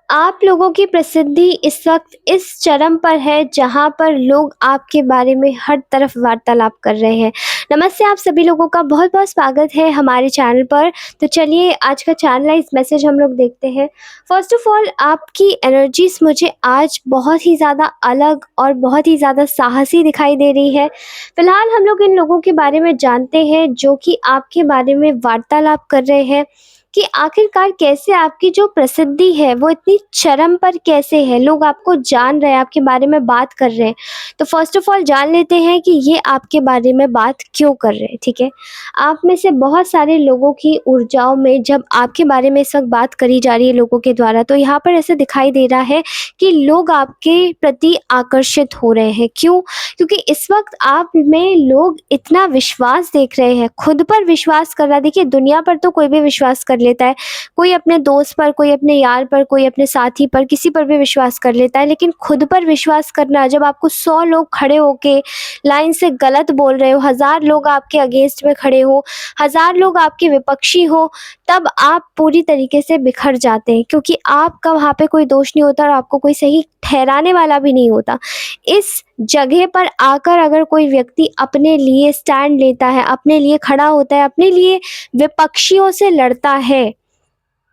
आप लोगों की प्रसिद्धि इस वक्त इस चरम पर है जहां पर लोग आपके बारे में हर तरफ वार्तालाप कर रहे हैं। नमस्ते, आप सभी लोगों का बहुत-बहुत स्वागत है हमारे चैनल पर। तो चलिए आज का चैनलाइज़ मैसेज हम लोग देखते हैं। फ़र्स्ट ऑफ ऑल आपकी एनर्जीज़ मुझे आज बहुत ही ज़्यादा अलग और बहुत ही ज़्यादा साहसी दिखाई दे रही है। फ़िलहाल हम लोग इन लोगों के बारे में जानते हैं जो कि आपके बारे में वार्तालाप कर रहे हैं कि आखिरकार कैसे आपकी जो प्रसिद्धि है वो इतनी चरम पर कैसे है, लोग आपको जान रहे हैं, आपके बारे में बात कर रहे हैं। तो फर्स्ट ऑफ ऑल जान लेते हैं कि ये आपके बारे में बात क्यों कर रहे हैं, ठीक है? आप में से बहुत सारे लोगों की ऊर्जाओं में जब आपके बारे में इस वक़्त बात करी जा रही है लोगों के द्वारा, तो यहाँ पर ऐसे दिखाई दे रहा है कि लोग आपके प्रति आकर्षित हो रहे हैं। क्यों? क्योंकि इस वक़्त आप में लोग इतना विश्वास देख रहे हैं, खुद पर विश्वास कर रहा है। देखिए दुनिया पर तो कोई भी विश्वास कर लेता है, कोई अपने दोस्त पर, कोई अपने यार पर, कोई अपने साथी पर, किसी पर भी विश्वास कर लेता है। लेकिन खुद पर विश्वास करना, जब आपको 100 लोग खड़े होके लाइन से गलत बोल रहे हो, 1000 लोग आपके अगेंस्ट में खड़े हो, 1000 लोग आपके विपक्षी हो, तब आप पूरी तरीके से बिखर जाते हैं क्योंकि आपका वहाँ पे कोई दोष नहीं होता और आपको कोई सही ठहराने वाला भी नहीं होता। इस जगह पर आकर अगर कोई व्यक्ति अपने लिए स्टैंड लेता है, अपने लिए खड़ा होता है, अपने लिए विपक्षियों से लड़ता है,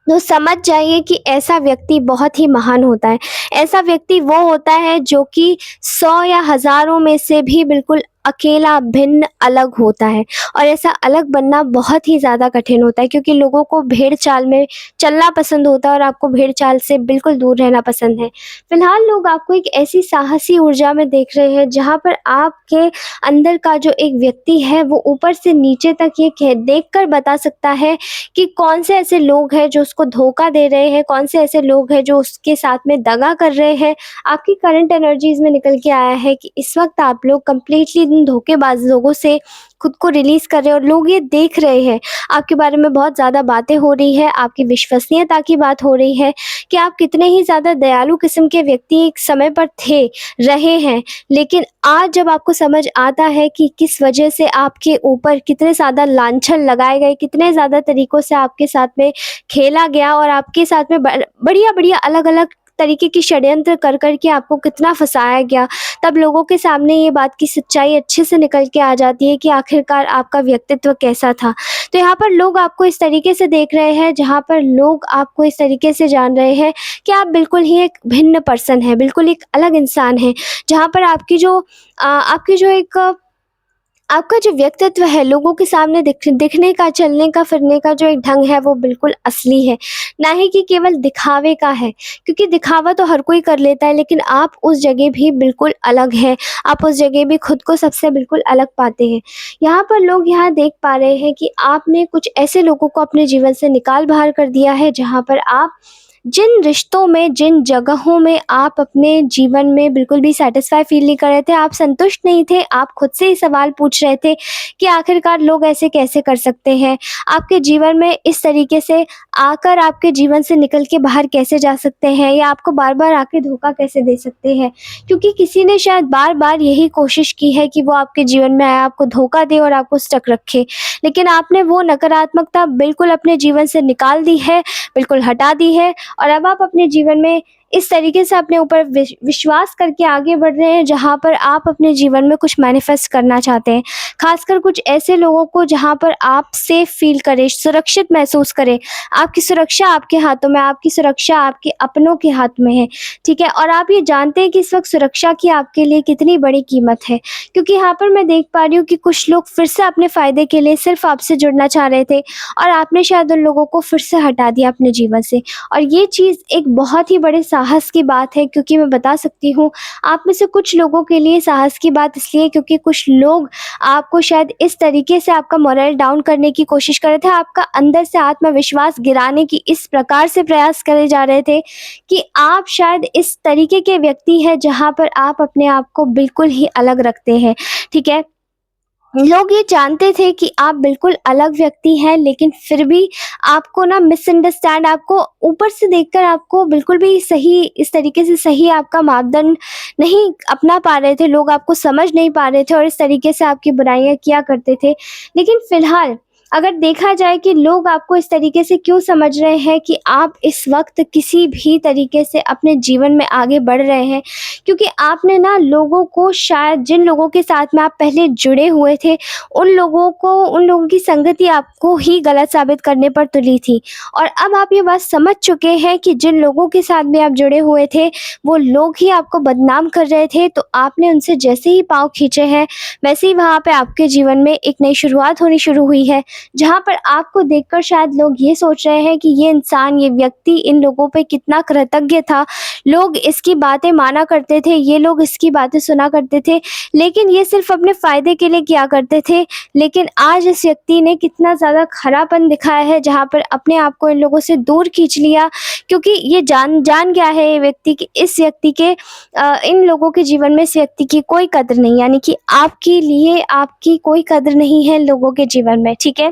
तो समझ जाइए कि ऐसा व्यक्ति बहुत ही महान होता है। ऐसा व्यक्ति वो होता है जो कि 100 या हज़ारों में से भी बिल्कुल अकेला, भिन्न, अलग होता है और ऐसा अलग बनना बहुत ही ज़्यादा कठिन होता है क्योंकि लोगों को भेड़-चाल में चलना पसंद होता है और आपको भेड़-चाल से बिल्कुल दूर रहना पसंद है। फ़िलहाल लोग आपको एक ऐसी साहसी ऊर्जा में देख रहे हैं जहाँ पर आपके अंदर का जो एक व्यक्ति है वो ऊपर से नीचे तक ये कह देखकर बता सकता है कि कौन से ऐसे लोग हैं जो उसको धोखा दे रहे हैं, कौन से ऐसे लोग हैं जो उसके साथ में दगा कर रहे हैं। आपकी करंट एनर्जीज़ में निकल के आया है कि इस वक़्त आप लोग कंप्लीटली इन धोखेबाज़ लोगों से खुद को रिलीज़ कर रहे हैं और लोग ये देख रहे हैं। आपके बारे में बहुत ज़्यादा बातें हो रही है, आपकी विश्वसनीयता की बात हो रही है कि आप कितने ही ज़्यादा दयालु किस्म के व्यक्ति एक समय पर थे, रहे हैं। लेकिन आज जब आपको समझ आता है कि किस वजह से आपके ऊपर कितने ज़्यादा लांछन लगाए गए, कितने ज़्यादा तरीकों से आपके साथ में खेला गया और आपके साथ में बढ़िया-बढ़िया अलग-अलग तरीके की षड्यंत्र कर के आपको कितना फँसाया गया, तब लोगों के सामने ये बात की सच्चाई अच्छे से निकल के आ जाती है कि आखिरकार आपका व्यक्तित्व कैसा था। तो यहाँ पर लोग आपको इस तरीके से देख रहे हैं, जहाँ पर लोग आपको इस तरीके से जान रहे हैं कि आप बिल्कुल ही एक भिन्न पर्सन हैं, बिल्कुल एक अलग इंसान हैं। जहाँ पर आपकी जो एक आपका जो व्यक्तित्व है लोगों के सामने दिखने का, चलने का, फिरने का जो एक ढंग है वो बिल्कुल असली है, ना ही कि केवल दिखावे का है। क्योंकि दिखावा तो हर कोई कर लेता है लेकिन आप उस जगह भी बिल्कुल अलग हैं, आप उस जगह भी खुद को सबसे बिल्कुल अलग पाते हैं। यहाँ पर लोग यहाँ देख पा रहे हैं कि आपने कुछ ऐसे लोगों को अपने जीवन से निकाल बाहर कर दिया है जहाँ पर आप जिन रिश्तों में, जिन जगहों में आप अपने जीवन में बिल्कुल भी सैटिस्फाई फ़ील नहीं कर रहे थे, आप संतुष्ट नहीं थे, आप खुद से ही सवाल पूछ रहे थे कि आखिरकार लोग ऐसे कैसे कर सकते हैं? आपके जीवन में इस तरीके से आकर आपके जीवन से निकल के बाहर कैसे जा सकते हैं या आपको बार-बार आके धोखा कैसे दे सकते हैं? क्योंकि किसी ने शायद बार-बार यही कोशिश की है कि वो आपके जीवन में आए, आपको धोखा दे और आपको स्टक रखे। लेकिन आपने वो नकारात्मकता बिल्कुल अपने जीवन से निकाल दी है, बिल्कुल हटा दी है और अब आप अपने जीवन में इस तरीके से अपने ऊपर विश्वास करके आगे बढ़ रहे हैं जहाँ पर आप अपने जीवन में कुछ मैनिफेस्ट करना चाहते हैं। ख़ासकर कुछ ऐसे लोगों को जहाँ पर आप सेफ़ फ़ील करें, सुरक्षित महसूस करें। आपकी सुरक्षा आपके हाथों में, आपकी सुरक्षा आपके अपनों के हाथ में है, ठीक है? और आप ये जानते हैं कि इस वक़्त सुरक्षा की आपके लिए कितनी बड़ी कीमत है। क्योंकि यहाँ पर मैं देख पा रही हूँ कि कुछ लोग फिर से अपने फ़ायदे के लिए सिर्फ़ आपसे जुड़ना चाह रहे थे और आपने शायद उन लोगों को फिर से हटा दिया अपने जीवन से। और ये चीज़ एक बहुत ही बड़े साहस की बात है क्योंकि मैं बता सकती हूँ आप में से कुछ लोगों के लिए साहस की बात इसलिए क्योंकि कुछ लोग आपको शायद इस तरीके से आपका मोरल डाउन करने की कोशिश कर रहे थे, आपका अंदर से आत्मविश्वास गिराने की इस प्रकार से प्रयास करे जा रहे थे कि आप शायद इस तरीके के व्यक्ति हैं जहाँ पर आप अपने आप को बिल्कुल ही अलग रखते हैं, ठीक है? लोग ये जानते थे कि आप बिल्कुल अलग व्यक्ति हैं लेकिन फिर भी आपको ना मिसअंडरस्टैंड आपको ऊपर से देखकर आपको बिल्कुल भी सही इस तरीके से सही आपका मापदंड नहीं अपना पा रहे थे, लोग आपको समझ नहीं पा रहे थे और इस तरीके से आपकी बुराइयाँ किया करते थे। लेकिन फ़िलहाल अगर देखा जाए कि लोग आपको इस तरीके से क्यों समझ रहे हैं कि आप इस वक़्त किसी भी तरीके से अपने जीवन में आगे बढ़ रहे हैं, क्योंकि आपने ना लोगों को, शायद जिन लोगों के साथ में आप पहले जुड़े हुए थे, उन लोगों की संगति आपको ही गलत साबित करने पर तुली थी। और अब आप ये बात समझ चुके हैं कि जिन लोगों के साथ में आप जुड़े हुए थे, वो लोग ही आपको बदनाम कर रहे थे, तो आपने उनसे जैसे ही पाँव खींचे हैं, वैसे ही वहाँ पे आपके जीवन में एक नई शुरुआत होनी शुरू हुई है। जहाँ पर आपको देखकर शायद लोग ये सोच रहे हैं कि ये इंसान, ये व्यक्ति इन लोगों पे कितना कृतज्ञ था। लोग इसकी बातें माना करते थे, ये लोग इसकी बातें सुना करते थे, लेकिन ये सिर्फ़ अपने फ़ायदे के लिए किया करते थे। लेकिन आज इस व्यक्ति ने कितना ज़्यादा खरापन दिखाया है, जहाँ पर अपने आप को इन लोगों से दूर खींच लिया, क्योंकि ये जान जान गया है ये व्यक्ति कि इस व्यक्ति के इन लोगों के जीवन में इस व्यक्ति की कोई कदर नहीं, यानी कि आपके लिए आपकी कोई कदर नहीं है लोगों के जीवन में, ठीक है?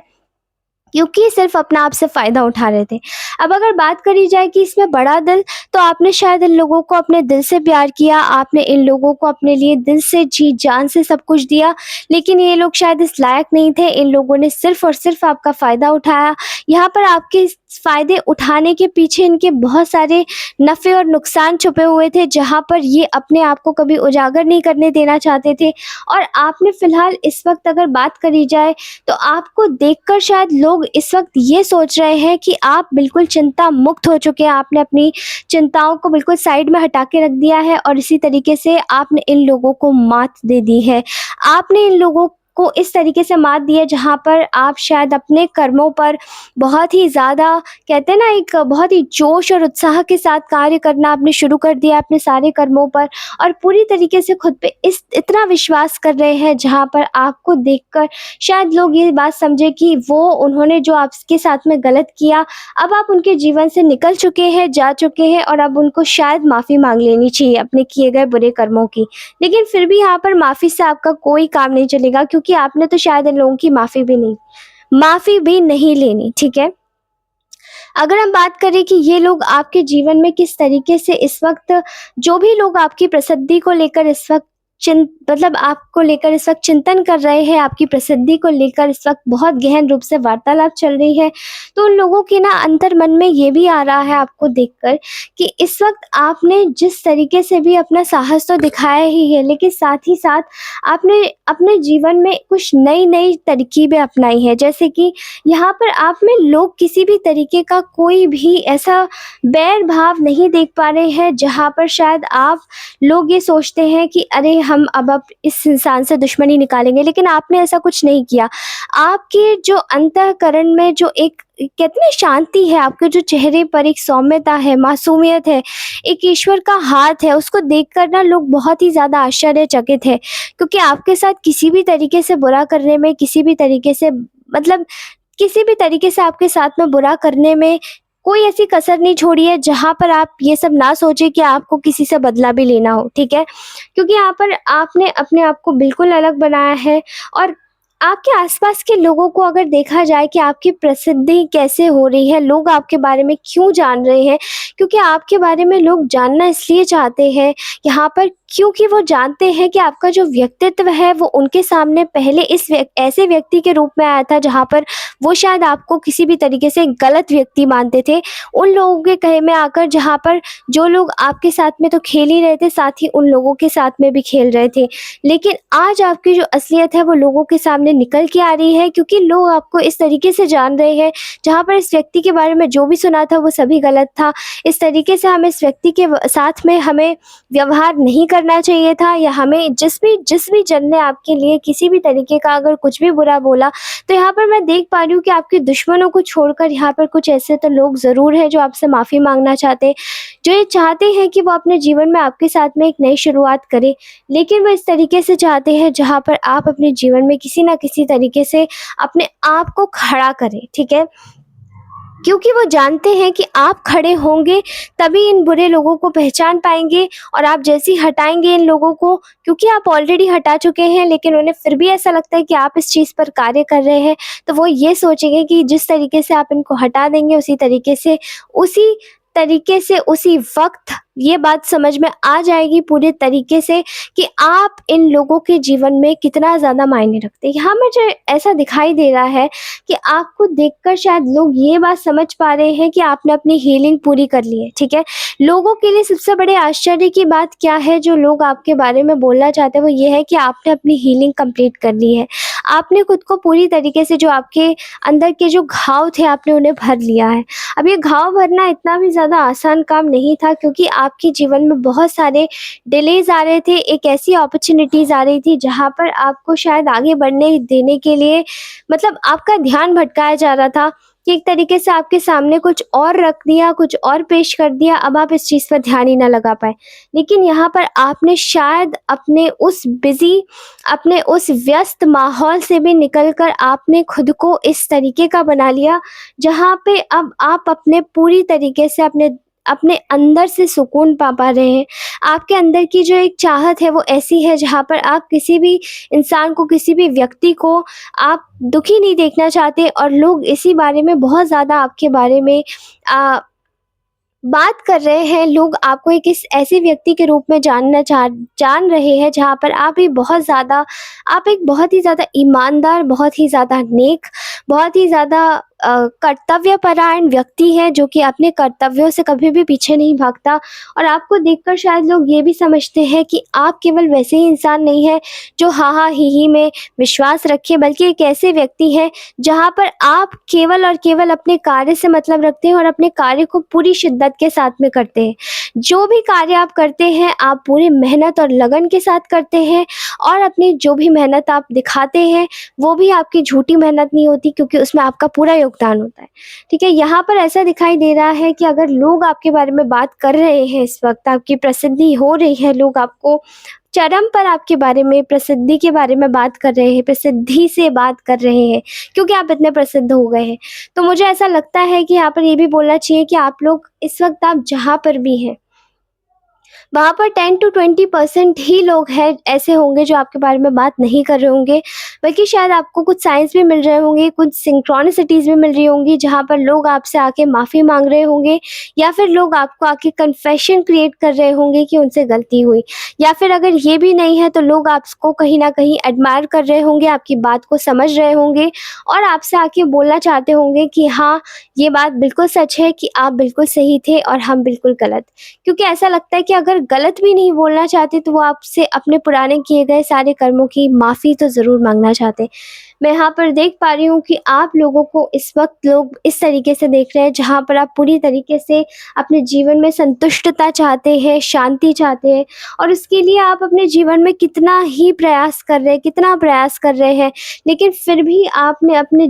क्योंकि सिर्फ़ अपना आप से फ़ायदा उठा रहे थे। अब अगर बात करी जाए कि इसमें बड़ा दिल, तो आपने शायद इन लोगों को अपने दिल से प्यार किया, आपने इन लोगों को अपने लिए दिल से, जी-जान से सब कुछ दिया, लेकिन ये लोग शायद इस लायक नहीं थे। इन लोगों ने सिर्फ़ और सिर्फ़ आपका फ़ायदा उठाया। यहाँ पर आपके इस फ़ायदे उठाने के पीछे इनके बहुत सारे नफ़े और नुकसान छुपे हुए थे, जहाँ पर ये अपने आप को कभी उजागर नहीं करने देना चाहते थे। और आपने फ़िलहाल इस वक़्त अगर बात करी जाए, तो आपको देखकर शायद लोग इस वक़्त ये सोच रहे हैं कि आप बिल्कुल चिंता मुक्त हो चुके हैं। आपने अपनी चिंताओं को बिल्कुल साइड में हटा के रख दिया है, और इसी तरीके से आपने इन लोगों को मात दे दी है। आपने इन लोगों को इस तरीके से मात दी है, जहाँ पर आप शायद अपने कर्मों पर बहुत ही ज़्यादा, कहते हैं ना, एक बहुत ही जोश और उत्साह के साथ कार्य करना आपने शुरू कर दिया अपने सारे कर्मों पर, और पूरी तरीके से खुद पे इतना विश्वास कर रहे हैं, जहाँ पर आपको देखकर शायद लोग ये बात समझे कि उन्होंने जो आपके साथ में गलत किया, अब आप उनके जीवन से निकल चुके हैं, जा चुके हैं, और अब उनको शायद माफ़ी माँग लेनी चाहिए अपने किए गए बुरे कर्मों की। लेकिन फिर भी यहाँ पर माफ़ी से आपका कोई काम नहीं चलेगा, क्योंकि आपने तो शायद इन लोगों की माफ़ी भी नहीं लेनी, ठीक है? अगर हम बात करें कि ये लोग आपके जीवन में किस तरीके से इस वक़्त, जो भी लोग आपकी प्रसिद्धि को लेकर इस वक़्त मतलब आपको लेकर इस वक़्त चिंतन कर रहे हैं, आपकी प्रसिद्धि को लेकर इस वक़्त बहुत गहन रूप से वार्तालाप चल रही है, तो उन लोगों के ना अंतर मन में ये भी आ रहा है आपको देखकर कि इस वक़्त आपने जिस तरीके से भी अपना साहस तो दिखाया ही है, लेकिन साथ ही साथ आपने अपने जीवन में कुछ नई-नई तरकीबें अपनाई हैं। जैसे कि यहाँ पर आप में लोग किसी भी तरीके का कोई भी ऐसा बैर भाव नहीं देख पा रहे हैं, जहाँ पर शायद लोग ये सोचते हैं कि अरे हम अब इस इंसान से दुश्मनी निकालेंगे, लेकिन आपने ऐसा कुछ नहीं किया। आपके जो अंतःकरण में जो एक, कहते हैं ना, शांति है, आपके जो चेहरे पर एक सौम्यता है, मासूमियत है, एक ईश्वर का हाथ है, उसको देखकर ना लोग बहुत ही ज़्यादा आश्चर्यचकित हैं। क्योंकि आपके साथ किसी भी तरीके से बुरा करने में, किसी भी तरीके से, मतलब किसी भी तरीके से आपके साथ में बुरा करने में कोई ऐसी कसर नहीं छोड़ी है, जहाँ पर आप ये सब ना सोचें कि आपको किसी से बदला भी लेना हो, ठीक है? क्योंकि यहाँ पर आपने अपने आप को बिल्कुल अलग बनाया है, और आपके आसपास के लोगों को अगर देखा जाए कि आपकी प्रसिद्धि कैसे हो रही है, लोग आपके बारे में क्यों जान रहे हैं, क्योंकि आपके बारे में लोग जानना इसलिए चाहते हैं यहाँ पर, क्योंकि वो जानते हैं कि आपका जो व्यक्तित्व है वो उनके सामने पहले ऐसे व्यक्ति के रूप में आया था, जहाँ पर वो शायद आपको किसी भी तरीके से गलत व्यक्ति मानते थे। उन लोगों के कहे में आकर, जहाँ पर जो लोग आपके साथ में तो खेल ही रहे थे, साथ ही उन लोगों के साथ में भी खेल रहे थे। लेकिन आज आपकी जो असलियत है वो लोगों के सामने निकल के आ रही है, क्योंकि लोग आपको इस तरीके से जान रहे हैं, जहाँ पर इस व्यक्ति के बारे में जो भी सुना था वो सभी गलत था। इस तरीके से हमें इस व्यक्ति के साथ में हमें व्यवहार नहीं करना चाहिए था, या हमें जिस भी जन ने आपके लिए किसी भी तरीके का अगर कुछ भी बुरा बोला, तो यहाँ पर मैं देख पा रही हूँ कि आपके दुश्मनों को छोड़कर यहाँ पर कुछ ऐसे तो लोग ज़रूर हैं जो आपसे माफ़ी माँगना चाहते हैं, जो ये चाहते हैं कि वो अपने जीवन में आपके साथ में एक नई शुरुआत करें। लेकिन वो इस तरीके से चाहते हैं जहाँ पर आप अपने जीवन में किसी न किसी तरीके से अपने आप को खड़ा करें, ठीक है? क्योंकि वो जानते हैं कि आप खड़े होंगे तभी इन बुरे लोगों को पहचान पाएँगे, और आप जैसे ही हटाएँगे इन लोगों को, क्योंकि आप ऑलरेडी हटा चुके हैं, लेकिन उन्हें फिर भी ऐसा लगता है कि आप इस चीज़ पर कार्य कर रहे हैं, तो वो ये सोचेंगे कि जिस तरीके से आप इनको हटा देंगे, उसी तरीके से उसी वक़्त ये बात समझ में आ जाएगी पूरे तरीके से कि आप इन लोगों के जीवन में कितना ज़्यादा मायने रखते हैं। यहाँ मुझे ऐसा दिखाई दे रहा है कि आपको देखकर शायद लोग ये बात समझ पा रहे हैं कि आपने अपनी हीलिंग पूरी कर ली है, ठीक है? लोगों के लिए सबसे बड़े आश्चर्य की बात क्या है जो लोग आपके बारे में बोलना चाहते हैं, वो ये है कि आपने अपनी हीलिंग कंप्लीट कर ली है। आपने खुद को पूरी तरीके से जो आपके अंदर के जो घाव थे आपने उन्हें भर लिया है। अब ये घाव भरना इतना भी ज़्यादा आसान काम नहीं था, क्योंकि आपके जीवन में बहुत सारे डिलेज़ आ रहे थे, एक ऐसी अपॉर्च्युनिटीज़ आ रही थी जहाँ पर आपको शायद आगे बढ़ने देने के लिए मतलब आपका ध्यान भटकाया जा रहा था कि एक तरीके से आपके सामने कुछ और रख दिया, कुछ और पेश कर दिया, अब आप इस चीज़ पर ध्यान ही ना लगा पाए। लेकिन यहाँ पर आपने शायद अपने उस व्यस्त माहौल से भी निकल कर आपने खुद को इस तरीके का बना लिया, जहाँ पे अब आप अपने पूरी तरीके से अपने अपने अंदर से सुकून पा रहे हैं। आपके अंदर की जो एक चाहत है वो ऐसी है जहाँ पर आप किसी भी इंसान को, किसी भी व्यक्ति को आप दुखी नहीं देखना चाहते, और लोग इसी बारे में बहुत ज़्यादा आपके बारे में अ, बात कर रहे हैं। लोग आपको एक इस ऐसे व्यक्ति के रूप में जान रहे हैं जहाँ पर आप एक बहुत ही ज़्यादा ईमानदार, बहुत ही ज़्यादा नेक, बहुत ही ज़्यादा कर्तव्यपरायण व्यक्ति हैं, जो कि अपने कर्तव्यों से कभी भी पीछे नहीं भागता। और आपको देखकर शायद लोग ये भी समझते हैं कि आप केवल वैसे ही इंसान नहीं हैं जो हाँ-हाँ, ही-ही में विश्वास रखे, बल्कि एक ऐसे व्यक्ति हैं जहाँ पर आप केवल और केवल अपने कार्य से मतलब रखते हैं और अपने कार्य को पूरी शिद्दत के साथ में करते हैं। जो भी कार्य आप करते हैं, आप पूरी मेहनत और लगन के साथ करते हैं, और अपनी जो भी मेहनत आप दिखाते हैं, वो भी आपकी झूठी मेहनत नहीं होती, क्योंकि उसमें आपका पूरा योगदान होता है। ठीक है? यहाँ पर ऐसा दिखाई दे रहा है कि अगर लोग आपके बारे में बात कर रहे हैं इस वक़्त, आपकी प्रसिद्धि हो रही है, लोग आपको चरम पर आपके बारे में, प्रसिद्धि के बारे में बात कर रहे हैं, प्रसिद्धि से बात कर रहे हैं, क्योंकि आप इतने प्रसिद्ध हो गए हैं। तो मुझे ऐसा लगता है कि यहाँ पर ये भी बोलना चाहिए कि आप लोग इस वक़्त आप जहाँ पर भी हैं, वहाँ पर 10 टू 20% ही लोग हैं ऐसे होंगे जो आपके बारे में बात नहीं कर रहे होंगे, बल्कि शायद आपको कुछ साइंस भी मिल रहे होंगे, कुछ सिंक्रोनिसिटीज़ भी मिल रही होंगी, जहाँ पर लोग आपसे आके माफ़ी माँग रहे होंगे, या फिर लोग आपको आके कन्फेशन क्रिएट कर रहे होंगे कि उनसे गलती हुई। या फिर अगर ये भी नहीं है तो लोग आपको कहीं न कहीं एडमायर कर रहे होंगे, आपकी बात को समझ रहे होंगे, और आपसे आके बोलना चाहते होंगे कि हाँ, ये बात बिल्कुल सच है कि आप बिल्कुल सही थे और हम बिल्कुल गलत। क्योंकि ऐसा लगता है कि अगर गलत भी नहीं बोलना चाहते तो वो आपसे अपने पुराने किए गए सारे कर्मों की माफ़ी तो ज़रूर माँगना चाहते। मैं यहाँ पर देख पा रही हूँ कि आप लोगों को इस वक़्त लोग इस तरीके से देख रहे हैं जहाँ पर आप पूरी तरीके से अपने जीवन में संतुष्टता चाहते हैं, शांति चाहते हैं, और उसके लिए आप अपने जीवन में कितना प्रयास कर रहे हैं, लेकिन फिर भी आपने अपने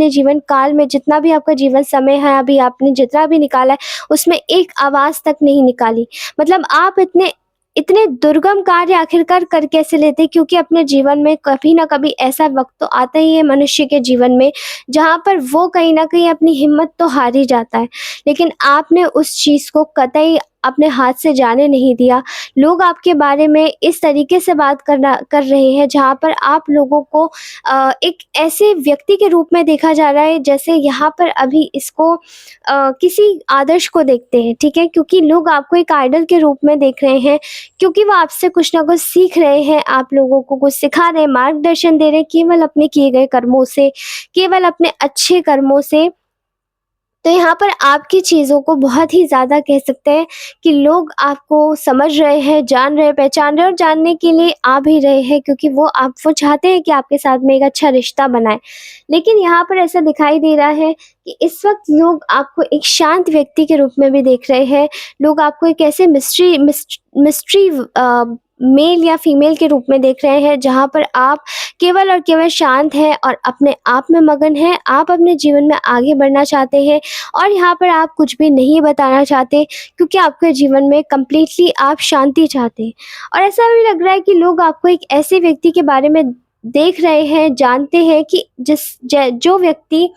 जीवन काल में जितना भी आपका जीवन समय है, अभी आपने जितना भी निकाला है, उसमें एक आवाज़ तक नहीं निकाली। मतलब आप इतने इतने दुर्गम कार्य आखिरकार कर कैसे लेते? क्योंकि अपने जीवन में कभी न कभी ऐसा वक़्त तो आता ही है मनुष्य के जीवन में, जहाँ पर वो कहीं न कहीं अपनी हिम्मत तो हार ही जाता है। लेकिन आपने उस चीज़ को कतई अपने हाथ से जाने नहीं दिया। लोग आपके बारे में इस तरीके से बात कर रहे हैं जहाँ पर आप लोगों को एक ऐसे व्यक्ति के रूप में देखा जा रहा है, जैसे यहाँ पर अभी इसको किसी आदर्श को देखते हैं, ठीक है? क्योंकि लोग आपको एक आइडल के रूप में देख रहे हैं, क्योंकि वो आपसे कुछ ना कुछ सीख रहे हैं, आप लोगों को कुछ सिखा रहे हैं, मार्गदर्शन दे रहे हैं, केवल अपने किए गए कर्मों से, केवल अपने अच्छे कर्मों से। तो यहाँ पर आपकी चीज़ों को बहुत ही ज़्यादा कह सकते हैं कि लोग आपको समझ रहे हैं, जान रहे हैं, पहचान रहे हैं, और जानने के लिए आ भी रहे हैं, क्योंकि वो चाहते हैं कि आपके साथ में एक अच्छा रिश्ता बनाएँ। लेकिन यहाँ पर ऐसा दिखाई दे रहा है कि इस वक़्त लोग आपको एक शांत व्यक्ति के रूप में भी देख रहे हैं। लोग आपको एक ऐसे मिस्ट्री मेल या फीमेल के रूप में देख रहे हैं, जहाँ पर आप केवल और केवल शांत हैं और अपने आप में मगन हैं। आप अपने जीवन में आगे बढ़ना चाहते हैं, और यहाँ पर आप कुछ भी नहीं बताना चाहते, क्योंकि आपके जीवन में कंप्लीटली आप शांति चाहते हैं। और ऐसा भी लग रहा है कि लोग आपको एक ऐसे व्यक्ति के बारे में देख रहे हैं, जानते हैं कि जो व्यक्ति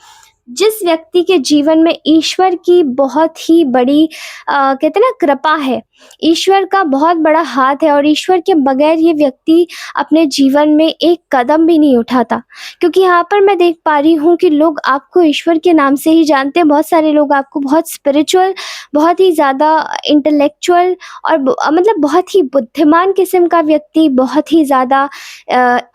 जिस व्यक्ति के जीवन में ईश्वर की बहुत ही बड़ी कहते हैं ना कृपा है, ईश्वर का बहुत बड़ा हाथ है और ईश्वर के बगैर ये व्यक्ति अपने जीवन में एक कदम भी नहीं उठाता। क्योंकि यहाँ पर मैं देख पा रही हूँ कि लोग आपको ईश्वर के नाम से ही जानते हैं। बहुत सारे लोग आपको बहुत स्पिरिचुअल, बहुत ही ज़्यादा इंटेलेक्चुअल और मतलब बहुत ही बुद्धिमान किस्म का व्यक्ति, बहुत ही ज़्यादा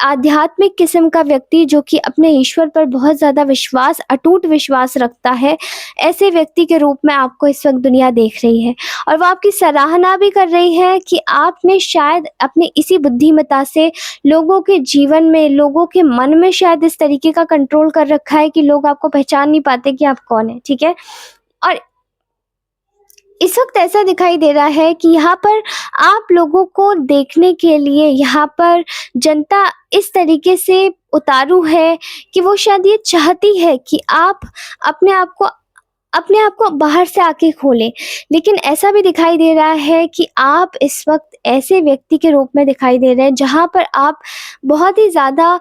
आध्यात्मिक किस्म का व्यक्ति जो कि अपने ईश्वर पर बहुत ज़्यादा विश्वास, अटूट विश्वास रखता है, ऐसे व्यक्ति के रूप में आपको इस वक़्त दुनिया देख रही है। और वो आपकी सराहना भी कर रही है कि आपने शायद अपनी इसी बुद्धिमत्ता से लोगों के जीवन में, लोगों के मन में शायद इस तरीके का कंट्रोल कर रखा है कि लोग आपको पहचान नहीं पाते कि आप कौन हैं, ठीक है? और इस वक़्त ऐसा दिखाई दे रहा है कि यहाँ पर आप लोगों को देखने के लिए यहाँ पर जनता इस तरीके से उतारू है कि वो शायद ये चाहती है कि आप अपने आप को अपने आप को बाहर से आके खोलें। लेकिन ऐसा भी दिखाई दे रहा है कि आप इस वक़्त ऐसे व्यक्ति के रूप में दिखाई दे रहे हैं जहाँ पर आप बहुत ही ज़्यादा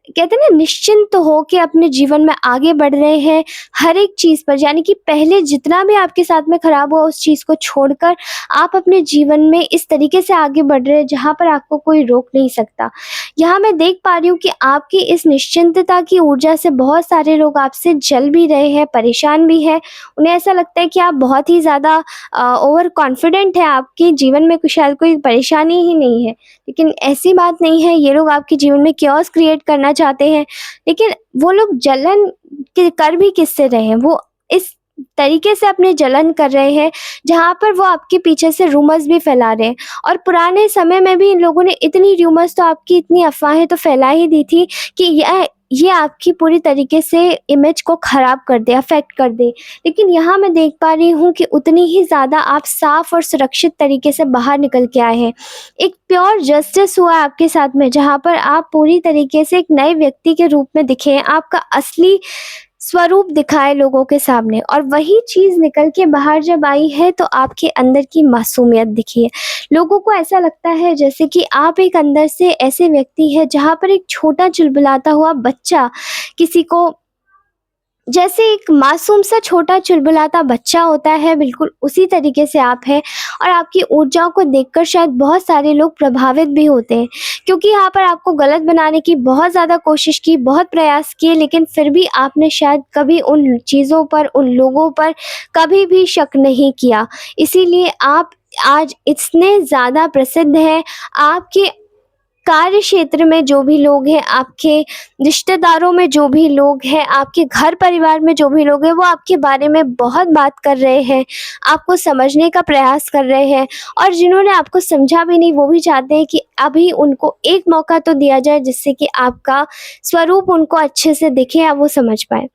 कहते हैं ना निश्चिंत हो के अपने जीवन में आगे बढ़ रहे हैं हर एक चीज़ पर। यानी कि पहले जितना भी आपके साथ में खराब हुआ उस चीज़ को छोड़कर आप अपने जीवन में इस तरीके से आगे बढ़ रहे हैं जहाँ पर आपको कोई रोक नहीं सकता। यहाँ मैं देख पा रही हूँ कि आपकी इस निश्चिंतता की ऊर्जा से बहुत सारे लोग आपसे जल भी रहे हैं, परेशान भी है। उन्हें ऐसा लगता है कि आप बहुत ही ज़्यादा ओवर कॉन्फिडेंट हैं, आपके जीवन में कुछ शायद कोई परेशानी ही नहीं है। लेकिन ऐसी बात नहीं है, ये लोग आपके जीवन में chaos क्रिएट करना चाहते हैं। लेकिन वो लोग जलन कर भी किससे रहे हैं, वो इस तरीके से अपने जलन कर रहे हैं जहाँ पर वो आपके पीछे से रूमर्स भी फैला रहे हैं। और पुराने समय में भी इन लोगों ने इतनी रूमर्स, तो आपकी इतनी अफवाहें तो फैला ही दी थी कि ये आपकी पूरी तरीके से इमेज को ख़राब कर दे, अफेक्ट कर दे। लेकिन यहाँ मैं देख पा रही हूँ कि उतनी ही ज़्यादा आप साफ और सुरक्षित तरीके से बाहर निकल के आए हैं। एक प्योर जस्टिस हुआ है आपके साथ में, जहाँ पर आप पूरी तरीके से एक नए व्यक्ति के रूप में दिखे हैं, आपका असली स्वरूप दिखा है लोगों के सामने। और वही चीज़ निकल के बाहर जब आई है तो आपके अंदर की मासूमियत दिखी है। लोगों को ऐसा लगता है जैसे कि आप एक अंदर से ऐसे व्यक्ति हैं जहाँ पर एक छोटा चुलबुलाता हुआ बच्चा किसी को, जैसे एक मासूम सा छोटा चुलबुलाता बच्चा होता है, बिल्कुल उसी तरीके से आप हैं। और आपकी ऊर्जाओं को देखकर शायद बहुत सारे लोग प्रभावित भी होते हैं, क्योंकि यहाँ पर आपको गलत बनाने की बहुत ज़्यादा कोशिश की, बहुत प्रयास किए, लेकिन फिर भी आपने शायद कभी उन चीज़ों पर, उन लोगों पर कभी भी शक नहीं किया। इसीलिए आप आज इतने ज़्यादा प्रसिद्ध हैं। आपके कार्य क्षेत्र में जो भी लोग हैं, आपके रिश्तेदारों में जो भी लोग हैं, आपके घर परिवार में जो भी लोग हैं, वो आपके बारे में बहुत बात कर रहे हैं, आपको समझने का प्रयास कर रहे हैं। और जिन्होंने आपको समझा भी नहीं, वो भी चाहते हैं कि अभी उनको एक मौका तो दिया जाए जिससे कि आपका स्वरूप उनको अच्छे से दिखे या वो समझ पाए।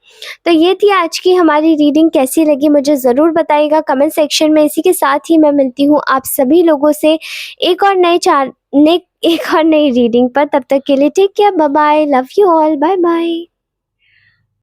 तो ये थी आज की हमारी रीडिंग। कैसी लगी मुझे ज़रूर बताइएगा कमेंट सेक्शन में। इसी के साथ ही मैं मिलती हूँ आप सभी लोगों से एक और नई रीडिंग पर। तब तक के लिए take care, bye bye, love you all, bye bye.